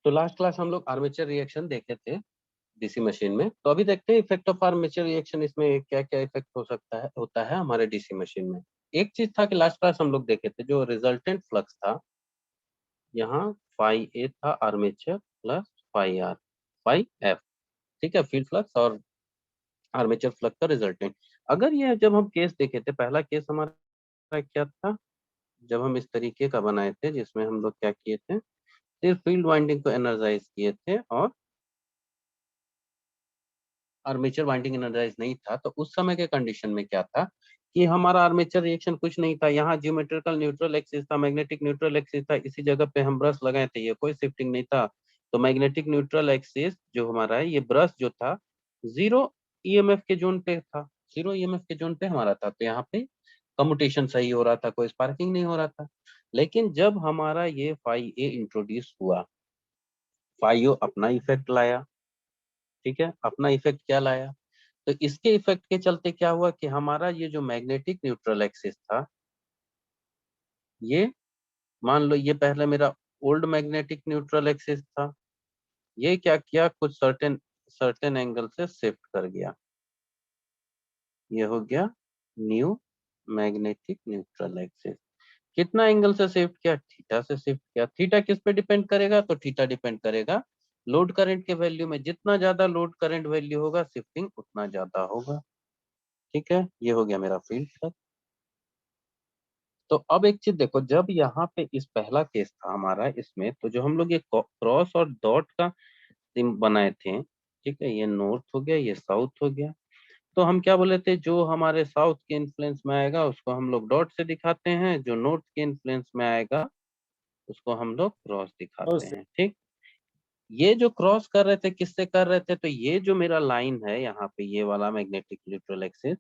तो last class हम लोग आर्मेचर रिएक्शन देखे थे डीसी मशीन में। तो अभी देखते हैं इफेक्ट ऑफ आर्मेचर रिएक्शन, इसमें क्या क्या इफेक्ट हो सकता है होता है हमारे डीसी मशीन में। एक चीज था कि लास्ट क्लास हम लोग देखे थे जो रिजल्टेंट फ्लक्स था, यहाँ फाई ए था armature plus phi r phi f, ठीक है, फील्ड फ्लक्स और आर्मेचर फ्लक्स का रिजल्टेंट। अगर ये जब हम केस देखे थे, पहला केस हमारा क्या था, जब हम इस तरीके का बनाए थे जिसमें हम लोग क्या किए थे, सिर्फ फील्ड वाइंडिंग को एनर्जाइज किए थे और आर्मेचर वाइंडिंग एनर्जाइज नहीं था। तो उस समय के कंडीशन में क्या था कि हमारा आर्मेचर रिएक्शन कुछ नहीं था, यहाँ ज्योमेट्रिकल न्यूट्रल एक्सिस था, मैग्नेटिक न्यूट्रल एक्सिस था, इसी जगह पे हम ब्रश लगाए थे, ये कोई शिफ्टिंग नहीं था। तो मैग्नेटिक न्यूट्रल एक्सिस जो हमारा है, ये ब्रश जो था जीरो ईएमएफ के जोन पे था, जीरो ईएमएफ के जोन पे हमारा था। तो यहाँ पे कम्यूटेशन सही हो रहा था, कोई स्पार्किंग नहीं हो रहा था। लेकिन जब हमारा ये फाई ए इंट्रोड्यूस हुआ, फाई ओ अपना इफेक्ट लाया, ठीक है, अपना इफेक्ट क्या लाया, तो इसके इफेक्ट के चलते क्या हुआ कि हमारा ये जो मैग्नेटिक न्यूट्रल एक्सिस था, ये मान लो ये पहले मेरा ओल्ड मैग्नेटिक न्यूट्रल एक्सिस था, ये क्या किया, कुछ सर्टेन सर्टेन एंगल से शिफ्ट कर गया, ये हो गया न्यू मैग्नेटिक न्यूट्रल एक्सिस। कितना एंगल से शिफ्ट किया, थीटा से शिफ्ट किया। थीटा किस पे डिपेंड करेगा, तो थीटा डिपेंड करेगा लोड करंट के वैल्यू में, जितना ज्यादा लोड करंट वैल्यू होगा शिफ्टिंग उतना ज्यादा होगा, ठीक है। ये हो गया मेरा फील्ड। तो अब एक चीज देखो, जब यहाँ पे इस पहला केस था हमारा, इसमें तो जो हम लोग ये क्रॉस और डॉट का सिम बनाए थे, ठीक है, ये नॉर्थ हो गया, ये साउथ हो गया। तो हम क्या बोले थे, जो हमारे साउथ के इन्फ्लुएंस में आएगा उसको हम लोग डॉट से दिखाते हैं, जो नॉर्थ के इन्फ्लुएंस में आएगा उसको हम लोग क्रॉस दिखाते हैं, ठीक। ये जो क्रॉस कर रहे थे किससे कर रहे थे, तो ये जो मेरा लाइन है यहाँ पे, ये वाला मैग्नेटिक न्यूट्रल एक्सिस,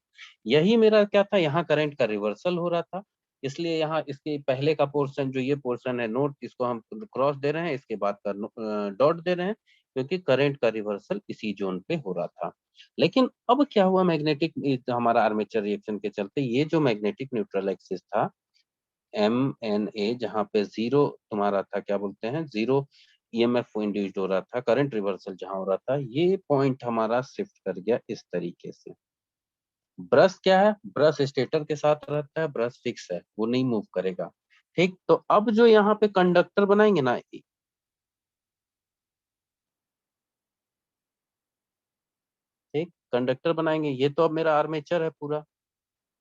यही मेरा क्या था, यहाँ करंट का रिवर्सल हो रहा था। इसलिए यहाँ इसके पहले का पोर्शन, जो ये पोर्शन है नोट, इसको हम क्रॉस दे रहे हैं, इसके बाद का डॉट दे रहे हैं, क्योंकि करंट का रिवर्सल इसी जोन पे हो रहा था। लेकिन अब क्या हुआ, मैग्नेटिक हमारा आर्मेचर रिएक्शन के चलते ये जो मैग्नेटिक न्यूट्रल एक्सिस था एम एन ए, जहाँ पे जीरो तुम्हारा था, क्या बोलते हैं, जीरो ईएमएफ इंड्यूस्ड हो रहा था, करंट रिवर्सल जहां हो रहा था, ये पॉइंट हमारा शिफ्ट कर गया इस तरीके से। ब्रश क्या है, ब्रश स्टेटर के साथ रहता है, ब्रश फिक्स है, वो नहीं मूव करेगा, ठीक। तो अब जो यहाँ पे कंडक्टर बनाएंगे ना, ठीक, कंडक्टर बनाएंगे, ये तो अब मेरा आर्मेचर है पूरा।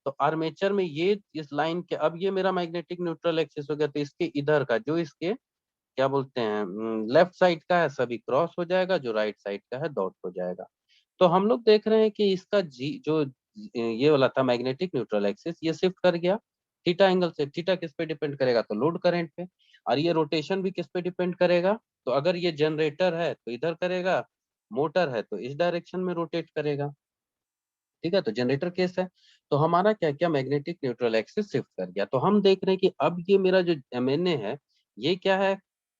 तो आर्मेचर में ये इस लाइन के, अब ये मेरा मैग्नेटिक न्यूट्रल एक्सिस हो गया, तो इसके इधर का जो इसके क्या बोलते हैं लेफ्ट साइड का है सभी क्रॉस हो जाएगा, जो राइट साइड का है डॉट हो जाएगा। तो हम लोग देख रहे हैं कि इसका जी जो ये वाला था मैग्नेटिक न्यूट्रल एक्सिस, ये शिफ्ट कर गया थीटा एंगल से। थीटा किस पे डिपेंड करेगा, तो लोड करंट पे। और ये रोटेशन भी किस पे डिपेंड करेगा, तो अगर ये जनरेटर है तो इधर करेगा, मोटर है तो इस डायरेक्शन में रोटेट करेगा, ठीक है। तो जनरेटर केस है, तो हमारा क्या क्या मैग्नेटिक न्यूट्रल एक्सिस शिफ्ट कर गया। तो हम देख रहे हैं कि अब ये मेरा जो एमएनए है, ये क्या है,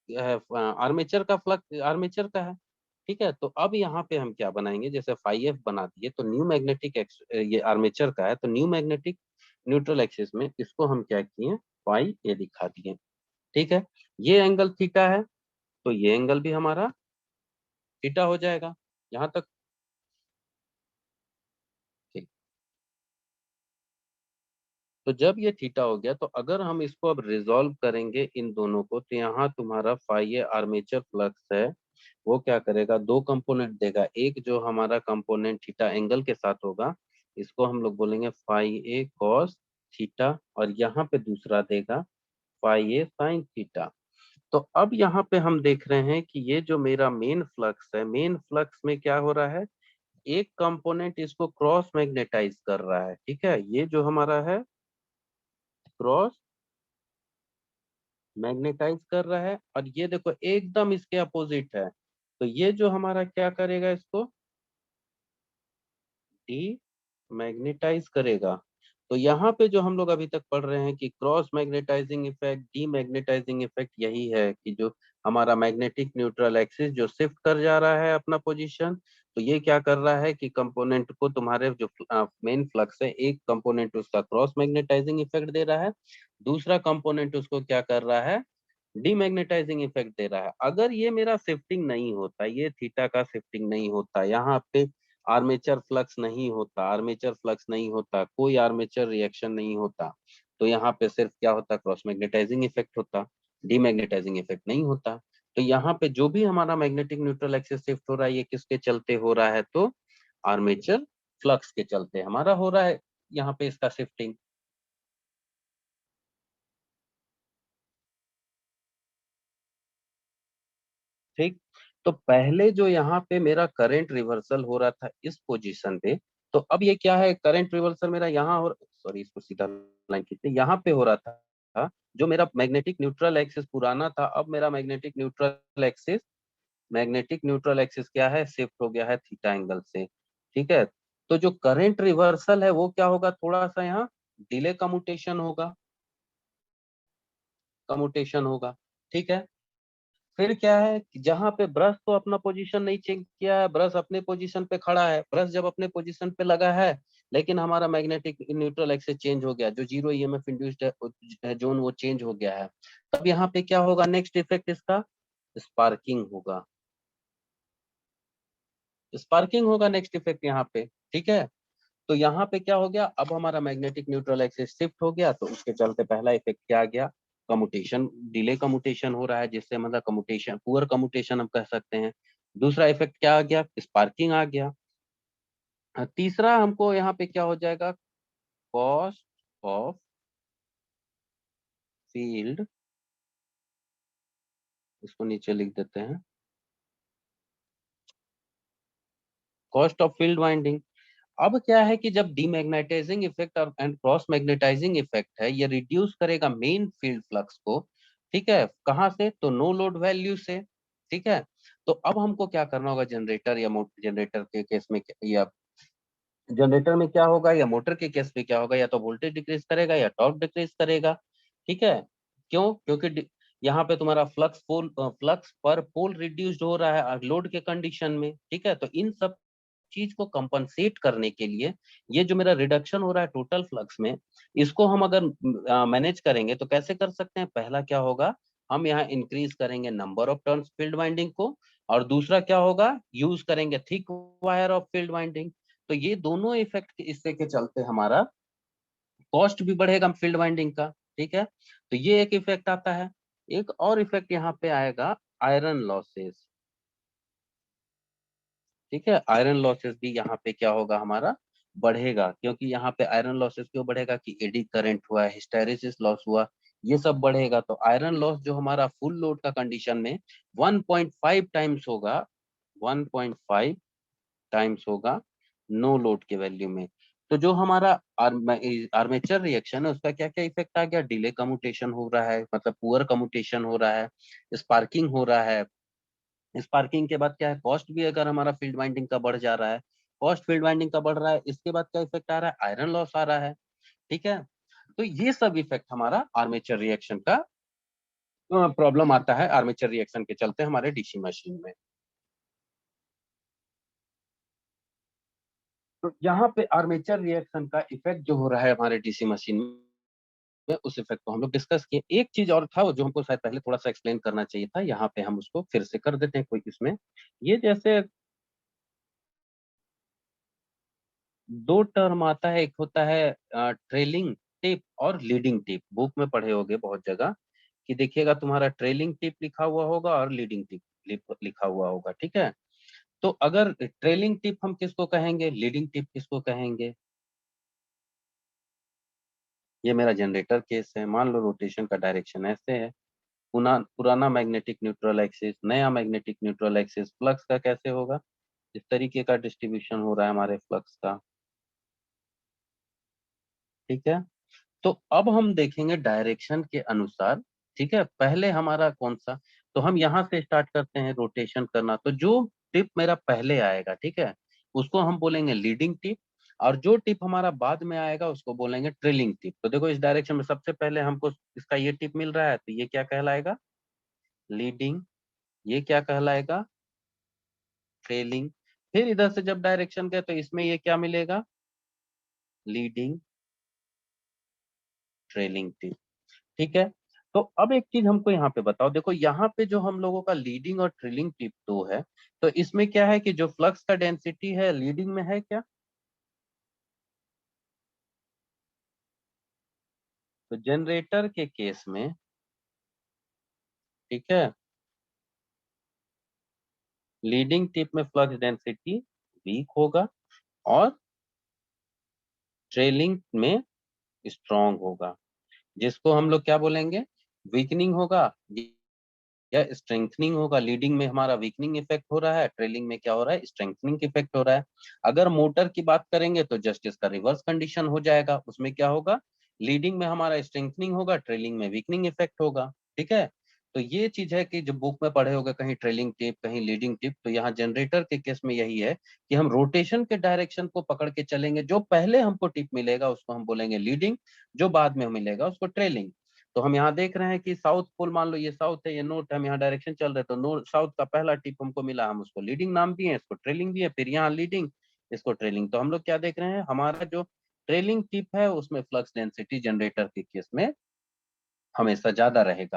आर्मेचर का फ्लक्स आर्मेचर का है, ठीक है। तो अब यहाँ पे हम क्या बनाएंगे, जैसे फाई एफ बना दिए, तो न्यू मैग्नेटिक ये आर्मेचर का है, तो न्यू मैग्नेटिक न्यूट्रल एक्सिस में इसको हम क्या किए, फाई ए दिखा दिए, ठीक है। ये एंगल थीटा है, तो ये एंगल भी हमारा थीटा हो जाएगा, यहाँ तक ठीक। तो जब ये थीटा हो गया, तो अगर हम इसको अब रिजॉल्व करेंगे इन दोनों को, तो यहाँ तुम्हारा फाई ए आर्मेचर फ्लक्स है, वो क्या करेगा, दो कंपोनेंट देगा। एक जो हमारा कंपोनेंट थीटा एंगल के साथ होगा, इसको हम लोग बोलेंगे फाई ए कॉस थीटा, और यहाँ पे दूसरा देगा फाई ए साइन थीटा। तो अब यहाँ पे हम देख रहे हैं कि ये जो मेरा मेन फ्लक्स है, मेन फ्लक्स में क्या हो रहा है, एक कंपोनेंट इसको क्रॉस मैग्नेटाइज कर रहा है, ठीक है। ये जो हमारा है क्रॉस मैग्नेटाइज कर रहा है, और ये देखो एकदम इसके अपोजिट है, तो ये जो हमारा क्या करेगा, इसको डी मैग्नेटाइज करेगा। तो यहाँ पे जो हम लोग अभी तक पढ़ रहे हैं कि cross magnetising effect, d magnetising effect, यही है कि जो हमारा मैग्नेटिक न्यूट्रल एक्सिस जो शिफ्ट कर जा रहा है अपना पोजीशन, तो ये क्या कर रहा है कि कंपोनेंट को, तुम्हारे जो मेन फ्लक्स है, एक कंपोनेंट उसका क्रॉस मैग्नेटाइजिंग इफेक्ट दे रहा है, दूसरा कंपोनेंट उसको क्या कर रहा है, डीमैग्नेटाइजिंग इफेक्ट दे रहा है। अगर ये मेरा शिफ्टिंग नहीं होता, ये थीटा का शिफ्टिंग नहीं होता, यहाँ पे आर्मेचर फ्लक्स नहीं होता, आर्मेचर फ्लक्स नहीं होता, कोई आर्मेचर रिएक्शन नहीं होता, तो यहाँ पे सिर्फ क्या होता, क्रॉस मैग्नेटाइजिंग इफेक्ट होता, डीमैग्नेटाइजिंग इफेक्ट नहीं होता। तो यहाँ पे जो भी हमारा मैग्नेटिक न्यूट्रल एक्सिस शिफ्ट हो रहा है, ये किसके चलते हो रहा है, तो आर्मेचर फ्लक्स के चलते हमारा हो रहा है यहाँ पे इसका शिफ्टिंग। ठीक। तो पहले जो यहाँ पे मेरा करंट रिवर्सल हो रहा था इस पोजीशन पे, तो अब ये क्या है, करंट रिवर्सल मेरा यहाँ हो, सॉरी इसको सीधा लाइन खींचते, यहाँ पे हो रहा था। जो मेरा मैग्नेटिक न्यूट्रल एक्सिस पुराना था, अब मेरा मैग्नेटिक न्यूट्रल एक्सिस क्या है, शिफ्ट हो गया है थीटा एंगल से। ठीक है। तो जो करंट रिवर्सल है वो क्या होगा, थोड़ा सा यहाँ डिले कम्यूटेशन होगा, कम्यूटेशन होगा। ठीक है। फिर क्या है कि जहां पे ब्रश तो अपना पोजीशन नहीं चेंज किया है, ब्रश अपने पोजीशन पे खड़ा है, ब्रश जब अपने पोजीशन पे लगा है, लेकिन हमारा मैग्नेटिक न्यूट्रल एक्सिस चेंज हो गया, जो जीरो ईएमएफ इंड्यूस्ड है जोन, वो चेंज हो गया है। तब यहाँ पे क्या होगा, नेक्स्ट इफेक्ट इसका स्पार्किंग होगा, स्पार्किंग होगा नेक्स्ट इफेक्ट यहाँ पे। ठीक है। तो यहाँ पे क्या हो गया, अब हमारा मैग्नेटिक न्यूट्रल एक्सिस शिफ्ट हो गया, तो उसके चलते पहला इफेक्ट क्या आ गया, कम्यूटेशन, डिले कम्यूटेशन हो रहा है, जिससे मतलब कम्यूटेशन, पुअर कम्यूटेशन हम कह सकते हैं। दूसरा इफेक्ट क्या आ गया, स्पार्किंग आ गया। तीसरा हमको यहाँ पे क्या हो जाएगा, कॉस्ट ऑफ फील्ड, इसको नीचे लिख देते हैं, कॉस्ट ऑफ फील्ड वाइंडिंग। अब क्या है कि जब डीमैग्नेटाइजिंग इफेक्ट और एंड क्रॉस मैग्नेटाइजिंग इफेक्ट है, ये रिड्यूस करेगा मेन फील्ड फ्लक्स को। ठीक है। कहाँ से, तो नो लोड वैल्यू से। ठीक है। तो अब हमको क्या करना होगा, जनरेटर या जनरेटर के केस में या जनरेटर में क्या होगा, या मोटर के केस में क्या होगा, या तो वोल्टेज डिक्रीज करेगा या टॉर्क डिक्रीज करेगा। ठीक है। क्यों, क्योंकि यहाँ पे तुम्हारा फ्लक्स पर पोल रिड्यूस्ड हो रहा है लोड के कंडीशन में। ठीक है। तो इन सब चीज को कंपनसेट करने के लिए, ये जो मेरा रिडक्शन हो रहा है टोटल फ्लक्स में, इसको हम अगर मैनेज करेंगे तो कैसे कर सकते हैं, पहला क्या होगा, हम यहाँ इंक्रीज करेंगे number of turns field winding को, और दूसरा क्या होगा, यूज करेंगे thick wire of field winding. तो ये दोनों इफेक्ट इससे के चलते हमारा कॉस्ट भी बढ़ेगा फील्ड वाइंडिंग का। ठीक है। तो ये एक इफेक्ट आता है। एक और इफेक्ट यहाँ पे आएगा, आयरन लॉसेस। ठीक है। आयरन लॉसेस भी यहाँ पे क्या होगा, हमारा बढ़ेगा, क्योंकि यहाँ पे आयरन लॉसेस क्यों बढ़ेगा, कि एडी करंट हुआ है, हिस्टैरिसीस लॉस हुआ, ये सब बढ़ेगा। तो आयरन लॉस जो हमारा फुल लोड का कंडीशन में 1.5 टाइम्स होगा, 1.5 टाइम्स होगा नो लोड के वैल्यू में। तो जो हमारा आर्मेचर रिएक्शन है, उसका क्या क्या इफेक्ट आ गया, डिले कम्यूटेशन हो रहा है, मतलब पुअर कम्यूटेशन हो रहा है, स्पार्किंग हो रहा है। स्पार्किंग के बाद क्या है, कॉस्ट भी अगर हमारा फील्ड वाइंडिंग का बढ़ जा रहा है, कॉस्ट फील्ड वाइंडिंग का बढ़ रहा है, इसके बाद क्या इफेक्ट आ रहा है, आयरन लॉस आ रहा है। ठीक है। तो ये सब इफेक्ट हमारा आर्मेचर रिएक्शन का प्रॉब्लम आता है, आर्मेचर रिएक्शन के चलते हमारे डीसी मशीन में। तो यहाँ पे आर्मेचर रिएक्शन का इफेक्ट जो हो रहा है हमारे डीसी मशीन में, उस इफेक्ट को हम लोग डिस्कस किए। एक चीज और था वो जो हमको शायद पहले थोड़ा सा एक्सप्लेन करना चाहिए था, यहाँ पे हम उसको फिर से कर देते हैं कोई इसमें। ये जैसे दो टर्म आता है, एक होता है ट्रेलिंग टिप और लीडिंग टिप, बुक में पढ़े होगे बहुत जगह, कि देखिएगा तुम्हारा ट्रेलिंग टिप लिखा हुआ होगा और लीडिंग टिप लिखा हुआ होगा। ठीक है। तो अगर ट्रेलिंग टिप हम किसको कहेंगे, लीडिंग टिप किसको कहेंगे, ये मेरा जनरेटर केस है, मान लो रोटेशन का डायरेक्शन ऐसे है, पुराना मैग्नेटिक न्यूट्रल एक्सिस, नया मैग्नेटिक न्यूट्रल एक्सिस, फ्लक्स का कैसे होगा, इस तरीके का डिस्ट्रीब्यूशन हो रहा है हमारे फ्लक्स का। ठीक है। तो अब हम देखेंगे डायरेक्शन के अनुसार। ठीक है। पहले हमारा कौन सा, तो हम यहाँ से स्टार्ट करते हैं रोटेशन करना, तो जो टिप मेरा पहले आएगा, ठीक है, उसको हम बोलेंगे लीडिंग टिप, और जो टिप हमारा बाद में आएगा उसको बोलेंगे ट्रेलिंग टिप। तो देखो इस डायरेक्शन में सबसे पहले हमको इसका ये टिप मिल रहा है, तो ये क्या कहलाएगा, लीडिंग। ये क्या कहलाएगा, ट्रेलिंग। फिर इधर से जब डायरेक्शन गए तो इसमें ये क्या मिलेगा, लीडिंग, ट्रेलिंग टिप। ठीक है। तो अब एक चीज हमको यहाँ पे बताओ, देखो यहाँ पे जो हम लोगों का लीडिंग और ट्रेलिंग टिप 2 है, तो इसमें क्या है कि जो फ्लक्स का डेंसिटी है लीडिंग में है क्या? तो जनरेटर के केस में, ठीक है, लीडिंग टिप में फ्लक्स डेंसिटी वीक होगा और ट्रेलिंग में स्ट्रॉन्ग होगा, जिसको हम लोग क्या बोलेंगे, वीकनिंग होगा या स्ट्रेंथनिंग होगा। लीडिंग में हमारा वीकनिंग इफेक्ट हो रहा है, ट्रेलिंग में क्या हो रहा है, स्ट्रेंथनिंग इफेक्ट हो रहा है। अगर मोटर की बात करेंगे तो जस्ट इसका रिवर्स कंडीशन हो जाएगा, उसमें क्या होगा, लीडिंग में हमारा स्ट्रेंथनिंग होगा, ट्रेलिंग में वीकनिंग इफेक्ट होगा। ठीक है, तो ये चीज है कि जब बुक में पढ़े होगे कहीं ट्रेलिंग टिप कहीं लीडिंग टिप, तो यहाँ जनरेटर के केस में यही है कि हम रोटेशन के डायरेक्शन को पकड़ के चलेंगे, जो पहले हमको टिप मिलेगा उसको हम बोलेंगे लीडिंग, जो बाद में मिलेगा उसको ट्रेलिंग। तो हम यहाँ देख रहे हैं कि साउथ पोल, मान लो ये साउथ है, ये नॉर्थ है, हम यहाँ डायरेक्शन चल रहे हैं, तो नॉर्थ साउथ का पहला टिप हमको मिला, हम उसको लीडिंग नाम दिए, इसको ट्रेलिंग दिए, फिर यहाँ लीडिंग, इसको ट्रेलिंग। तो हम लोग क्या देख रहे हैं, हमारा जो ट्रेलिंग टिप है उसमें फ्लक्स डेंसिटी जनरेटर के केस में हमेशा ज्यादा रहेगा।